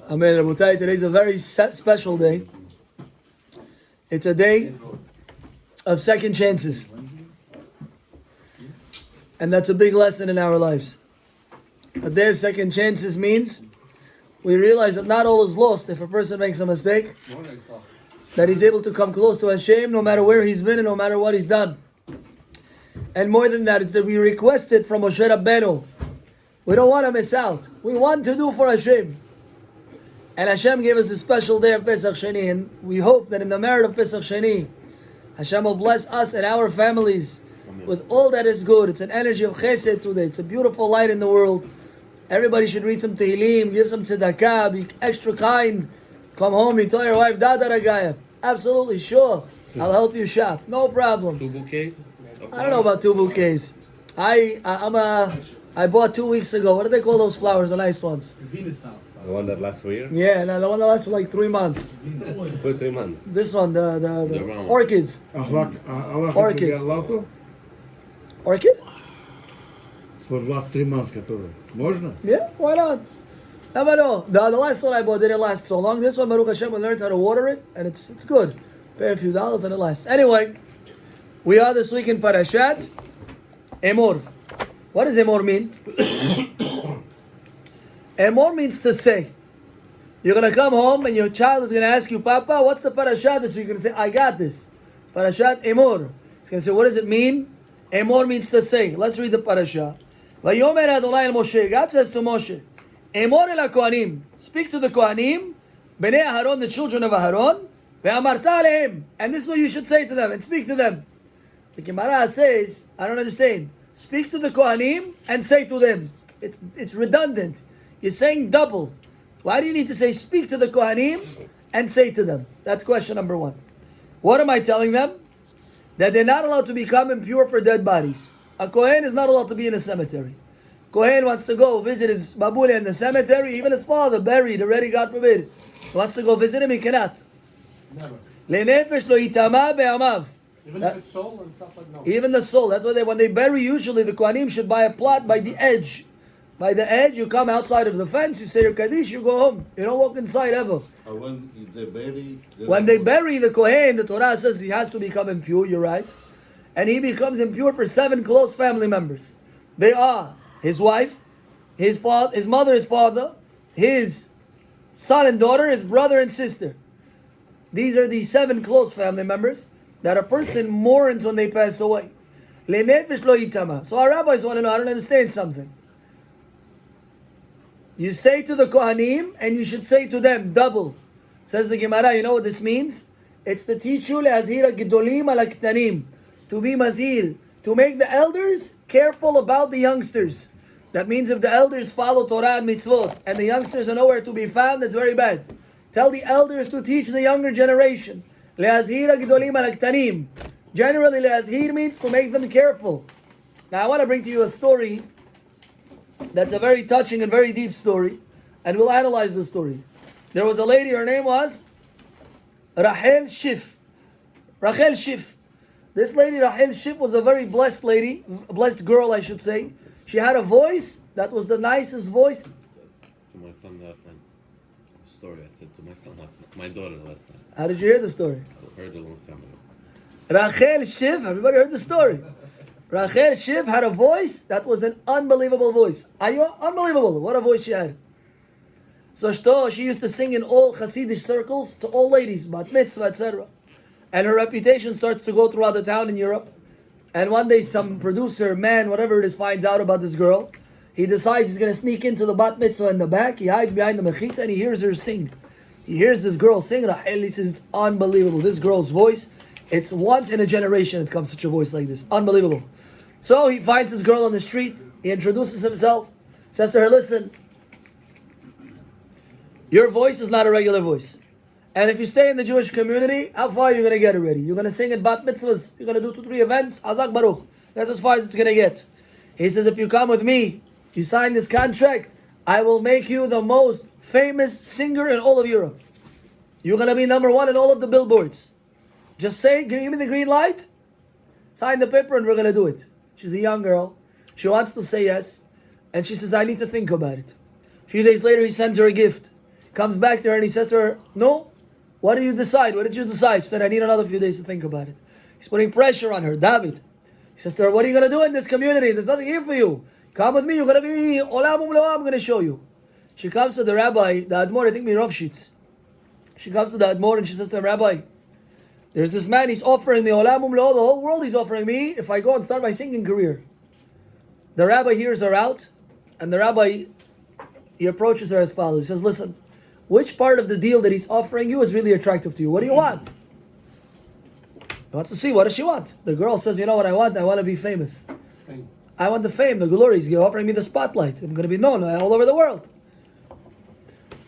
Amen. Rabotai, today's a very special day. It's a day of second chances. And that's a big lesson in our lives. A day of second chances means we realize that not all is lost if a person makes a mistake. That he's able to come close to Hashem no matter where he's been and no matter what he's done. And more than that, it's that we requested from Moshe Rabbeinu. We don't want to miss out. We want to do for Hashem. And Hashem gave us the special day of Pesach Sheni, and we hope that in the merit of Pesach Sheni, Hashem will bless us and our families with all that is good. It's an energy of chesed today. It's a beautiful light in the world. Everybody should read some Tehillim, give some tzedakah, be extra kind. Come home, you tell your wife, Dada Ragaya. Absolutely, sure. I'll help you shop. No problem. 2 bouquets? I don't know about 2 bouquets. I bought 2 weeks ago. What do they call those flowers? The nice ones. The one that lasts for a year? Yeah, the one that lasts for like 3 months. For 3 months. This one, the orchids. Orchids. Orchid? For the last 3 months, который. Можно? Yeah, why not? Never know. The last one I bought didn't last so long. This one, Baruch Hashem, we learned how to water it, and it's good. Pay a few dollars and it lasts. Anyway, we are this week in Parashat Emor. What does Emor mean? Emor means to say. You're going to come home and your child is going to ask you, Papa, what's the Parashat this week? You're going to say, I got this. Parashat Emor. He's going to say, what does it mean? Emor means to say. Let's read the Parashat. Vayomer Adonai el Moshe. God says to Moshe, Emor el HaKohanim. Speak to the Kohanim, Bnei Aharon, the children of Aharon, ve'amarta alehem. And this is what you should say to them and speak to them. The Gemara says, I don't understand. Speak to the Kohanim and say to them. It's redundant. You're saying double. Why do you need to say speak to the Kohanim and say to them? That's question number 1. What am I telling them? That they're not allowed to become impure for dead bodies. A Kohen is not allowed to be in a cemetery. Kohen wants to go visit his babule in the cemetery, even his father buried already, God forbid. He wants to go visit him, he cannot. Le'nefesh lo yitama be'amav. Even if it's soul and stuff like that. Even the soul. That's why when they bury, usually the Kohanim should buy a plot by the edge. By the edge, you come outside of the fence, you say your Kaddish, you go home. You don't walk inside ever. When they bury the Kohen, the Torah says he has to become impure, you're right. And he becomes impure for 7 close family members. They are his wife, his mother, his father, his son and daughter, his brother and sister. These are the 7 close family members that a person mourns when they pass away. Le'nefesh lo yitama. So our rabbis want to know, I don't understand something. You say to the Kohanim, and you should say to them, double. Says the Gemara, you know what this means? It's to teach you le'azhir gidolim al ktanim, to be mazir, to make the elders careful about the youngsters. That means if the elders follow Torah and mitzvot, and the youngsters are nowhere to be found, that's very bad. Tell the elders to teach the younger generation. Le'azhir gidolim al ktanim. Generally, le'azhir means to make them careful. Now I want to bring to you a story that's a very touching and very deep story, and we'll analyze the story. There was a lady, her name was Rachel Shif. Rachel Shif. This lady, Rachel Shif, was a very blessed lady, a blessed girl, I should say. She had a voice that was the nicest voice. To my son last night. A story I said to my son last night. My daughter last night. How did you hear the story? I heard it a long time ago. Rachel Shif, everybody heard the story. Rachel Shif had a voice that was an unbelievable voice. Unbelievable, what a voice she had. So she used to sing in all Hasidic circles to all ladies, bat mitzvah, etc. And her reputation starts to go throughout the town in Europe. And one day some producer, man, whatever it is, finds out about this girl. He decides he's going to sneak into the bat mitzvah in the back. He hides behind the mechitza and he hears her sing. He hears this girl sing, Rachel, he says, it's unbelievable. This girl's voice, it's once in a generation it comes such a voice like this. Unbelievable. So he finds this girl on the street. He introduces himself. Says to her, listen, your voice is not a regular voice. And if you stay in the Jewish community, how far are you going to get already? You're going to sing at bat mitzvahs. You're going to do 2-3 events. Azak Baruch. That's as far as it's going to get. He says, if you come with me, you sign this contract, I will make you the most famous singer in all of Europe. You're going to be number 1 in all of the billboards. Just say, give me the green light. Sign the paper and we're going to do it. She's a young girl. She wants to say yes. And she says, I need to think about it. A few days later, he sends her a gift. Comes back to her and he says to her, no, what did you decide? What did you decide? She said, I need another few days to think about it. He's putting pressure on her. David. He says to her, what are you going to do in this community? There's nothing here for you. Come with me. You're going to be olam umloa. I'm going to show you. She comes to the rabbi, the Admor, I think Mirovshitz. She comes to the Admor and she says to him, Rabbi, there's this man, he's offering me olam umloa, the whole world he's offering me if I go and start my singing career. The rabbi hears her out, and the rabbi, he approaches her as follows. He says, listen, which part of the deal that he's offering you is really attractive to you? What do you want? He wants to see, what does she want? The girl says, you know what I want? I want to be famous. Fame. I want the fame, the glory. He's offering me the spotlight. I'm going to be known all over the world.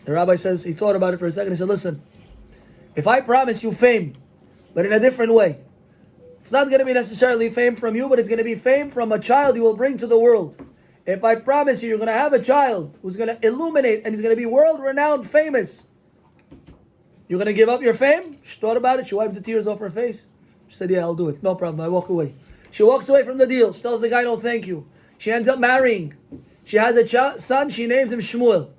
The rabbi says, he thought about it for a second. He said, listen, if I promise you fame, but in a different way, it's not going to be necessarily fame from you, but it's going to be fame from a child you will bring to the world. If I promise you, you're going to have a child who's going to illuminate and he's going to be world-renowned famous, you're going to give up your fame? She thought about it. She wiped the tears off her face. She said, yeah, I'll do it. No problem. I walk away. She walks away from the deal. She tells the guy, no, thank you. She ends up marrying. She has a son. She names him Shmuel.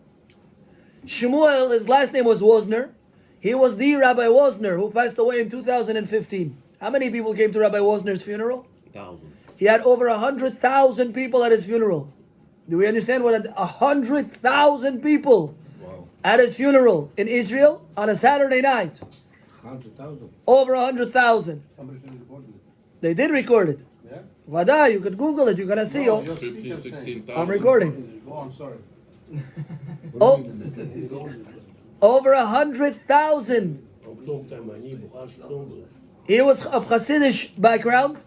Shmuel, his last name was Wozner. He was the Rabbi Wozner who passed away in 2015. How many people came to Rabbi Wozner's funeral? Thousands. He had over 100,000 people at his funeral. Do we understand what 100,000 people at his funeral in Israel on a Saturday night? 100,000. Over 100,000. Somebody should record it. They did record it. Yeah? Vada, you could Google it. You're gonna see. No, Oh, your speech 15, I'm saying. 16,000. I'm recording. Oh, I'm sorry. Oh, over 100,000. He was of Hasidic background.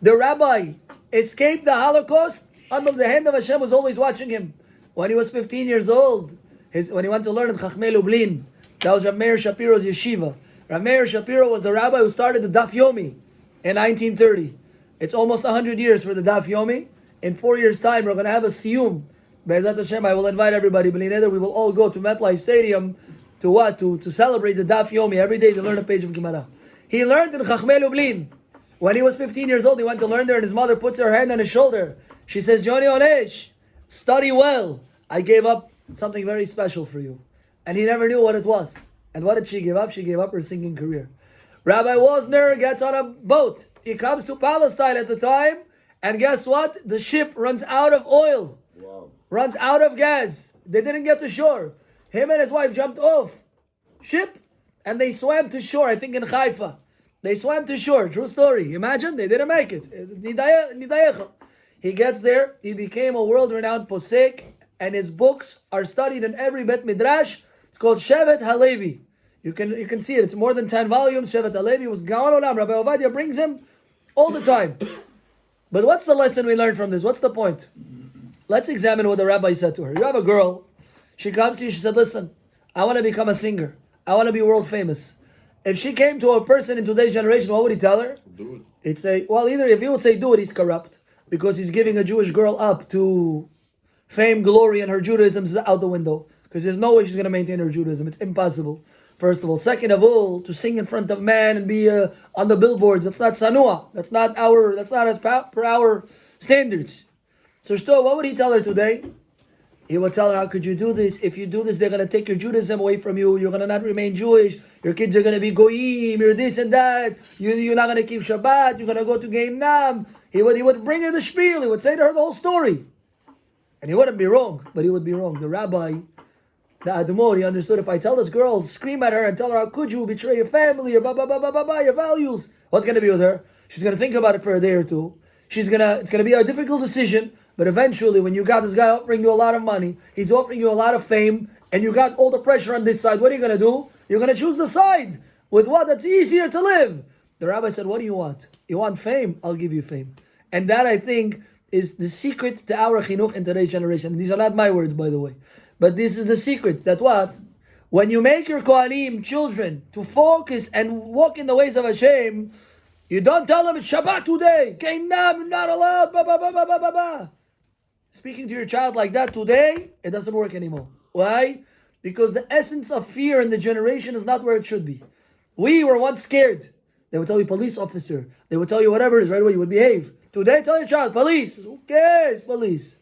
The rabbi escaped the Holocaust. Under the hand of Hashem was always watching him. When he was 15 years old, when he went to learn at Chachmei Lublin, that was Rav Meir Shapiro's yeshiva. Rav Meir Shapiro was the rabbi who started the Daf Yomi in 1930. It's almost 100 years for the Daf Yomi. In 4 years' time, we're going to have a siyum. Be'ezat Hashem, I will invite everybody. B'li neder, we will all go to MetLife Stadium to what? To celebrate the Daf Yomi. Every day to learn a page of Gemara. He learned in Chachmei Lublin. When he was 15 years old, he went to learn there, and his mother puts her hand on his shoulder. She says, Johnny Onesh, study well. I gave up something very special for you. And he never knew what it was. And what did she give up? She gave up her singing career. Rabbi Wozner gets on a boat. He comes to Palestine at the time, and guess what? The ship runs out of oil. Wow. Runs out of gas. They didn't get to shore. Him and his wife jumped off ship, and they swam to shore, I think in Haifa. They swam to shore. True story. Imagine, they didn't make it. Nidayecha. He gets there. He became a world-renowned posek, and his books are studied in every Bet Midrash. It's called Shevet Halevi. You can see it. It's more than 10 volumes. Shevet Halevi was Gaon Olam. Rabbi Ovadia brings him all the time. But what's the lesson we learned from this? What's the point? Let's examine what the rabbi said to her. You have a girl. She comes to you. She said, listen, I want to become a singer. I want to be world famous. If she came to a person in today's generation, what would he tell her? Do it. He'd say, well, either if he would say do it, he's corrupt. Because he's giving a Jewish girl up to fame, glory, and her Judaism is out the window. Because there's no way she's going to maintain her Judaism. It's impossible. First of all. Second of all, to sing in front of men and be on the billboards, that's not sanua. That's not as per our standards. So Shto, what would he tell her today? He would tell her, how could you do this? If you do this, they're going to take your Judaism away from you. You're going to not remain Jewish. Your kids are going to be goyim. You're this and that. You're not going to keep Shabbat. You're going to go to Gehinnom. He would bring her the spiel. He would say to her the whole story. And he wouldn't be wrong, but he would be wrong. The rabbi, the Admor, he understood, if I tell this girl, scream at her and tell her, how could you betray your family, your your values? What's going to be with her? She's going to think about it for a day or two. It's going to be a difficult decision, but eventually when you got this guy offering you a lot of money, he's offering you a lot of fame, and you got all the pressure on this side, what are you going to do? You're going to choose the side with what? That's easier to live. The rabbi said, what do you want? You want fame? I'll give you fame. And that, I think, is the secret to our chinuch in today's generation. These are not my words, by the way. But this is the secret, that what? When you make your Kohanim, children, to focus and walk in the ways of Hashem, you don't tell them it's Shabbat today. Gehinnom, you're not allowed. Speaking to your child like that today, it doesn't work anymore. Why? Because the essence of fear in the generation is not where it should be. We were once scared. They would tell you police officer. They would tell you whatever it is, right away you would behave. Today, tell your child, police. Who cares, police?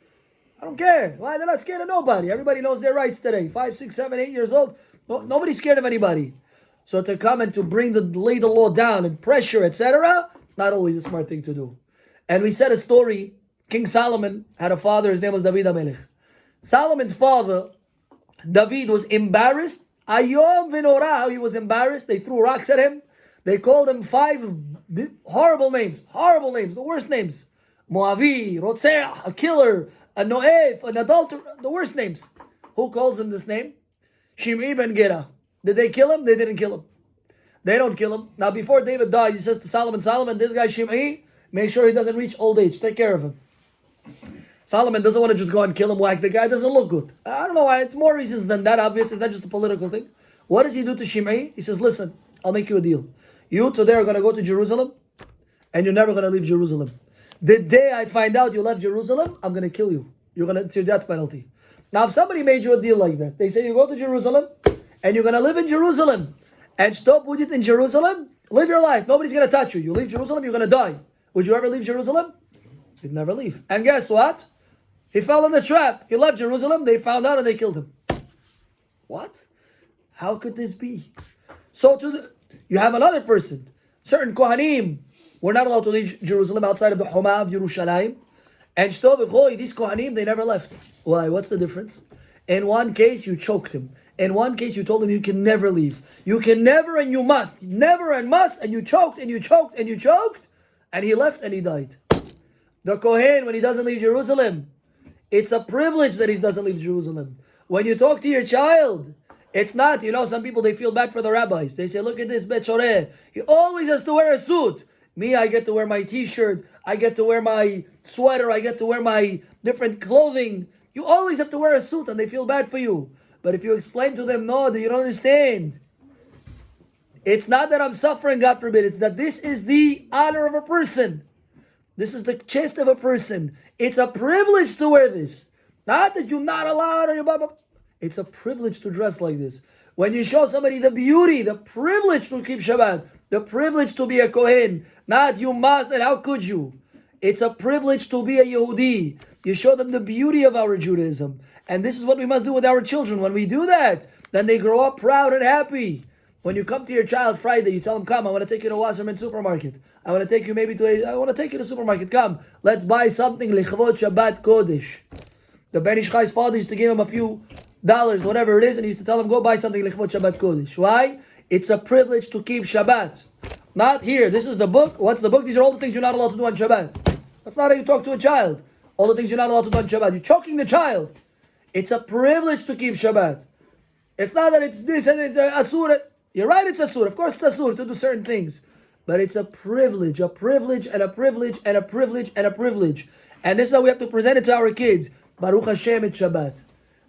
I don't care. Why? They're not scared of nobody. Everybody knows their rights today. 5, 6, 7, 8 years old. Nobody's scared of anybody. So to come and to lay the law down and pressure, etc., not always a smart thing to do. And we said a story. King Solomon had a father. His name was David HaMelech. Solomon's father, David, was embarrassed. Ayom v'norah, he was embarrassed. They threw rocks at him. They called him 5 horrible names, the worst names. Moavi, Rotzeach, a killer, a Noef, an adulterer, the worst names. Who calls him this name? Shimei ben Gera. Did they kill him? They didn't kill him. They don't kill him. Now before David died, he says to Solomon, this guy Shimei, make sure he doesn't reach old age. Take care of him. Solomon doesn't want to just go and kill him, whack the guy, doesn't look good. I don't know why, it's more reasons than that, obviously, it's not just a political thing. What does he do to Shimei? He says, listen, I'll make you a deal. You today are going to go to Jerusalem, and you're never going to leave Jerusalem. The day I find out you left Jerusalem, I'm going to kill you. It's your death penalty. Now, if somebody made you a deal like that, they say you go to Jerusalem, and you're going to live in Jerusalem, and stop with it in Jerusalem, live your life. Nobody's going to touch you. You leave Jerusalem, you're going to die. Would you ever leave Jerusalem? You'd never leave. And guess what? He fell in the trap. He left Jerusalem. They found out and they killed him. What? How could this be? So you have another person. Certain Kohanim were not allowed to leave Jerusalem outside of the Homa of Yerushalayim. And these Kohanim, they never left. Why? What's the difference? In one case, you choked him. In one case, you told him you can never leave. You can never and you must. Never and must. And you choked and you choked and you choked. And he left and he died. The Kohen, when he doesn't leave Jerusalem, it's a privilege that he doesn't leave Jerusalem. When you talk to your child, it's not, some people, they feel bad for the rabbis. They say, look at this Bet Shoreh. He always has to wear a suit. Me, I get to wear my t-shirt. I get to wear my sweater. I get to wear my different clothing. You always have to wear a suit and they feel bad for you. But if you explain to them, no, you don't understand. It's not that I'm suffering, God forbid. It's that this is the honor of a person. This is the chest of a person. It's a privilege to wear this. Not that you're not allowed or you're blah, blah. It's a privilege to dress like this. When you show somebody the beauty, the privilege to keep Shabbat, the privilege to be a Kohen, not you must and how could you. It's a privilege to be a Yehudi. You show them the beauty of our Judaism. And this is what we must do with our children. When we do that, then they grow up proud and happy. When you come to your child Friday, you tell him, come, I want to take you to Wasserman supermarket. I want to take you I want to take you to the supermarket. Come, let's buy something, Lichvot Shabbat Kodesh. The Ben Ish Chai's father used to give him a few dollars, whatever it is, and he used to tell him, go buy something, Lichvot Shabbat Kodesh. Why? It's a privilege to keep Shabbat. Not here. This is the book. What's the book? These are all the things you're not allowed to do on Shabbat. That's not how you talk to a child. All the things you're not allowed to do on Shabbat. You're choking the child. It's a privilege to keep Shabbat. It's not that it's this and it's asur. You're right, it's asur. Of course it's asur to do certain things. But it's a privilege and a privilege and a privilege and a privilege. And this is how we have to present it to our kids. Baruch Hashem, it's Shabbat.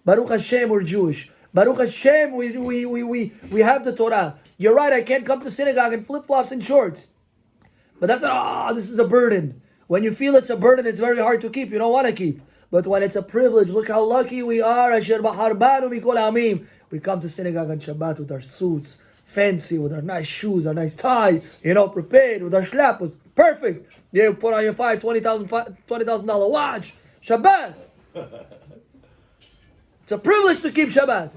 Baruch Hashem, we're Jewish. Baruch Hashem, we have the Torah. You're right, I can't come to synagogue in flip-flops and shorts. But that's, this is a burden. When you feel it's a burden, it's very hard to keep. You don't want to keep. But when it's a privilege, look how lucky we are. Asher b'harbanu mikol hamim. We come to synagogue on Shabbat with our suits, fancy, with our nice shoes, our nice tie, prepared, with our shляпas. Perfect. You put on your $20,000 watch. Shabbat. It's a privilege to keep Shabbat.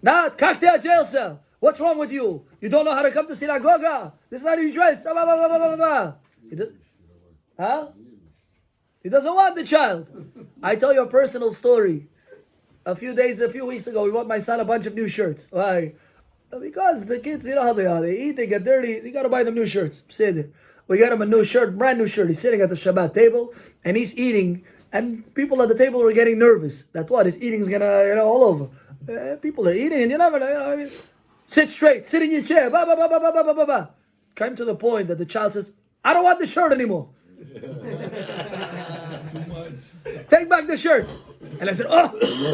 Not cocktail jail cell. What's wrong with you? You don't know how to come to synagogue. This is how you dress. He doesn't want the child. I tell you a personal story. A few weeks ago, we bought my son a bunch of new shirts. Why? Because the kids, you know how they are. They eat, they get dirty. You got to buy them new shirts. We got him a new shirt, brand new shirt. He's sitting at the Shabbat table, and he's eating. And people at the table were getting nervous. That what? His eating's gonna, all over. People are eating, and you never, sit straight. Sit in your chair. Came to the point that the child says, I don't want the shirt anymore. Take back the shirt. And I said,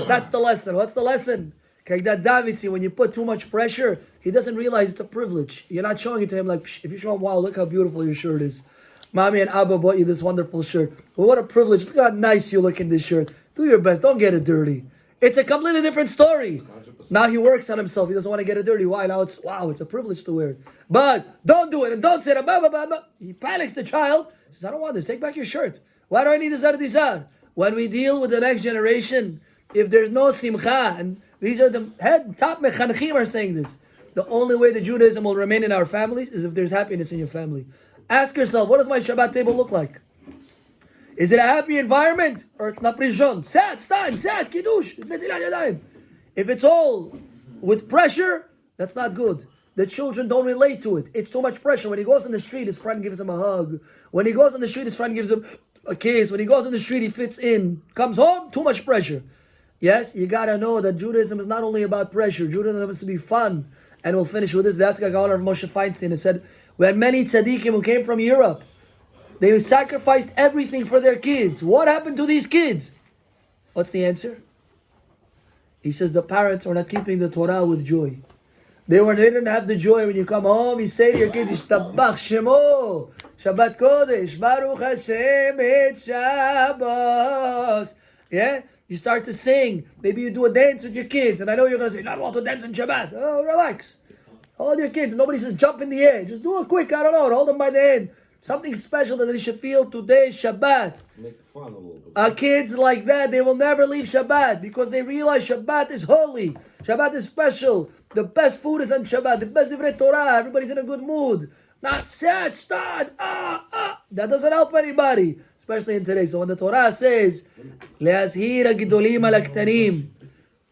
that's the lesson. What's the lesson? That David, see, when you put too much pressure, he doesn't realize it's a privilege. You're not showing it to him like, if you show him, wow, look how beautiful your shirt is. Mommy and Abba bought you this wonderful shirt. Well, what a privilege. Look how nice you look in this shirt. Do your best. Don't get it dirty. It's a completely different story. 100%. Now he works on himself. He doesn't want to get it dirty. Why? Now it's a privilege to wear it. But don't do it and don't say it. He panics the child. He says, I don't want this. Take back your shirt. Why do I need this ardizar? when we deal with the next generation, if there's no simcha, and these are the top mechanchim are saying this, the only way that Judaism will remain in our families is if there's happiness in your family. Ask yourself, what does my Shabbat table look like? Is it a happy environment? Or it's naprishon? Sad, stein, sad, kiddush. If it's all with pressure, that's not good. The children don't relate to it. It's too much pressure. When he goes on the street, his friend gives him a hug. When he goes on the street, his friend gives him a kiss. When he goes on the street, he fits in. Comes home, too much pressure. Yes, you gotta know that Judaism is not only about pressure. Judaism is to be fun. And we'll finish with this. That's the Gaon of Moshe Feinstein. It said, we had many tzaddikim who came from Europe. They sacrificed everything for their kids. What happened to these kids? What's the answer? He says the parents are not keeping the Torah with joy. They didn't have the joy when you come home. You say to your kids, Yishtabach Shemo, Shabbat Kodesh, Baruch Hashem, it's Shabbos. Yeah? You start to sing. Maybe you do a dance with your kids. And I know you're going to say, not allowed to dance on Shabbat. Oh, relax. Hold your kids. Nobody says jump in the air. Just do it quick. I don't know. Hold them by the hand. Something special that they should feel today is Shabbat. Make fun a little bit. Our kids like that, they will never leave Shabbat because they realize Shabbat is holy. Shabbat is special. The best food is on Shabbat. The best divrei Torah. Everybody's in a good mood. Not sad, start. That doesn't help anybody, especially in today. So when the Torah says, "Le'azhir ha'gedolim al haktanim,"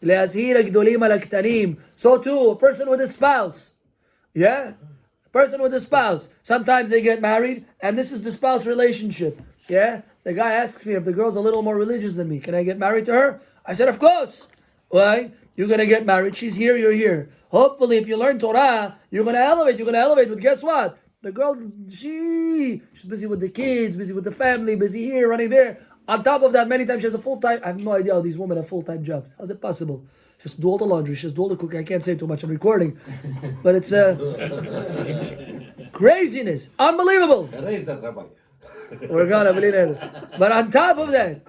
"Le'azhir ha'gedolim al haktanim," so too a person with a spouse, yeah, person with a spouse. Sometimes they get married, and this is the spouse relationship. Yeah, the guy asks me if the girl's a little more religious than me, can I get married to her? I said, of course. Why? You're gonna get married. She's here. You're here. Hopefully, if you learn Torah, you're gonna elevate. You're gonna elevate. But guess what? The girl, she's busy with the kids, busy with the family, busy here, running there. On top of that, many times she has a full-time. I have no idea how these women have full-time jobs. How's it possible? She has to do all the laundry. She has to do all the cooking. I can't say too much. I'm recording, but it's craziness, unbelievable. Erase that, Rabbi. We're gonna believe it. But on top of that,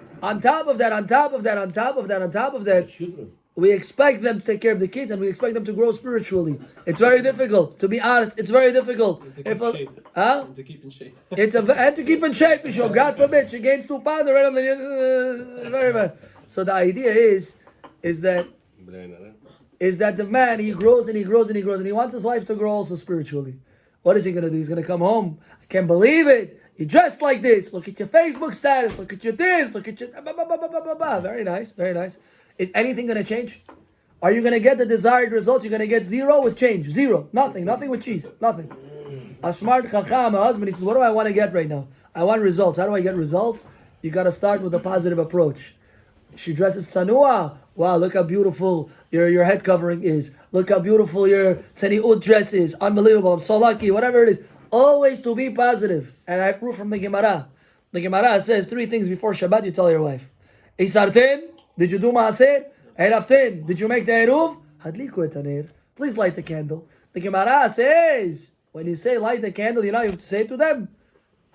we expect them to take care of the kids, and we expect them to grow spiritually. It's very difficult, to be honest. It's very difficult. To keep in shape. Huh? To keep in shape. And to keep in shape, Bishop. God forbid she gains 2 pounds right on the very bad. So the idea is that the man, he grows and he grows and he grows, and he wants his life to grow also spiritually. What is he gonna do? He's gonna come home. I can't believe it. You dressed like this. Look at your Facebook status. Look at your this. Look at your very nice, very nice. Is anything going to change? Are you going to get the desired results? You're going to get zero with change. Zero. Nothing. Nothing with cheese. Nothing. A smart chacham, a husband, he says, what do I want to get right now? I want results. How do I get results? You got to start with a positive approach. She dresses tsanua. Wow, look how beautiful your head covering is. Look how beautiful your tzaniut dress is. Unbelievable. I'm so lucky. Whatever it is. Always to be positive. And I prove from the Gemara. The Gemara says 3 things before Shabbat you tell your wife. Isarten. Did you do maaser? Eraften. Did you make the eruv? Hadliku et haner. Please light the candle. The Gemara says, when you say light the candle, you know you have to say to them,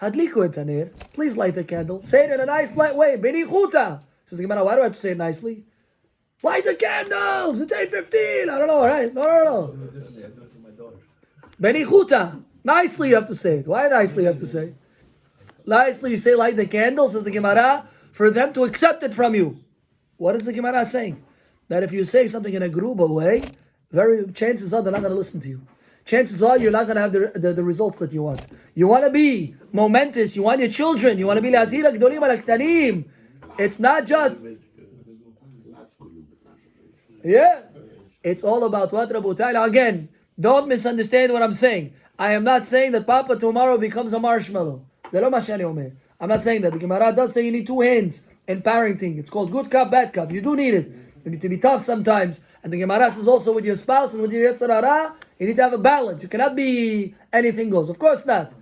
Hadliku et haner. Please light the candle. Say it in a nice light way. Benichuta. Says the Gemara, why do I have to say it nicely? Light the candles. It's 8:15. I don't know, right? No. Benichuta. Nicely you have to say it. Why nicely you have to say it? Nicely you say light the candle, says the Gemara, for them to accept it from you. What is the Gemara saying? That if you say something in a gruba way, chances are they're not going to listen to you. Chances are you're not going to have the results that you want. You want to be momentous. You want your children. You want to be le'azhir ha'gedolim al haktanim. It's not just... Yeah. It's all about what, Rabotai. Now again, don't misunderstand what I'm saying. I am not saying that Papa tomorrow becomes a marshmallow. I'm not saying that. The Gemara does say you need 2 hands in parenting. It's called good cup, bad cup. You do need it. You need to be tough sometimes. And the Gemara says also with your spouse and with your Yetzer Hara, you need to have a balance. You cannot be anything goes. Of course not.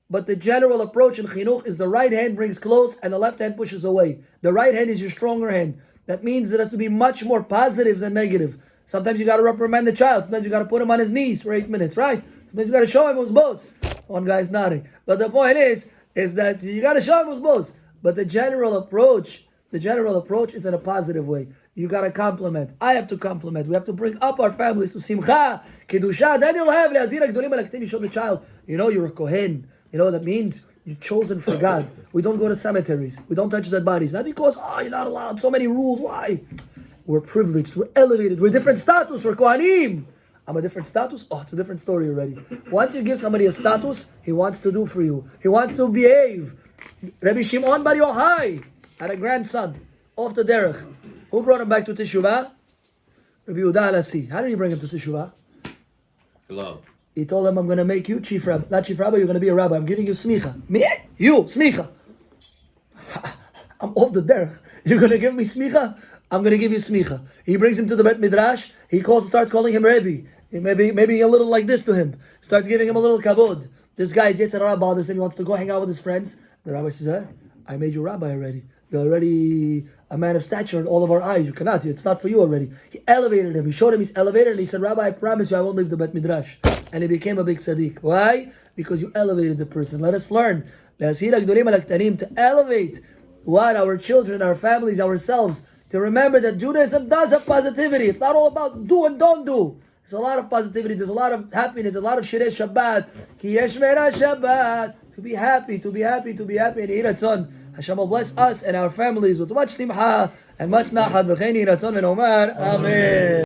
But the general approach in chinuch is the right hand brings close and the left hand pushes away. The right hand is your stronger hand. That means it has to be much more positive than negative. Sometimes you got to reprimand the child. Sometimes you got to put him on his knees for 8 minutes, right? Sometimes you got to show him who's boss. One guy's nodding. But the point is that you got to show him who's boss. But the general approach is in a positive way. You got to compliment. I have to compliment. We have to bring up our families to simcha, kedusha. Then you'll have le'azhir ha'gedolim al haktanim. You show the child, you know you're a kohen. You know what that means? You're chosen for God. We don't go to cemeteries. We don't touch dead bodies. Not because, you're not allowed. So many rules. Why? We're privileged. We're elevated. We're different status. We're Kohanim. I'm a different status. Oh, it's a different story already. Once you give somebody a status, he wants to do for you. He wants to behave. Rabbi Shimon Bar Yochai had a grandson off the derech. Who brought him back to Teshuvah? Rabbi Yehuda Alasi. How did he bring him to Teshuvah? Hello. He told him, I'm going to make you chief rabbi. Not chief rabbi, you're going to be a rabbi. I'm giving you smicha. Me? You, smicha. I'm off the derech. You're going to give me smicha? I'm going to give you smicha. He brings him to the Bet Midrash. He starts calling him Rebbe. Maybe a little like this to him. Starts giving him a little kavod. This guy's Yetzer Hara bothers him. He wants to go hang out with his friends. The rabbi says, I made you rabbi already. You're already a man of stature in all of our eyes. You cannot. It's not for you already. He elevated him. He showed him he's elevated. And he said, Rabbi, I promise you I won't leave the Bet Midrash. And he became a big tzaddik. Why? Because you elevated the person. Let us learn. To elevate what? Our children, our families, ourselves. To remember that Judaism does have positivity. It's not all about do and don't do. There's a lot of positivity. There's a lot of happiness. A lot of shirei Shabbat. Ki yesh mera Shabbat. To be happy, to be happy, to be happy. And Yiratzon. Hashem will bless us and our families with much simcha and much nachat. V'chein Yiratzon and Omar. Amen.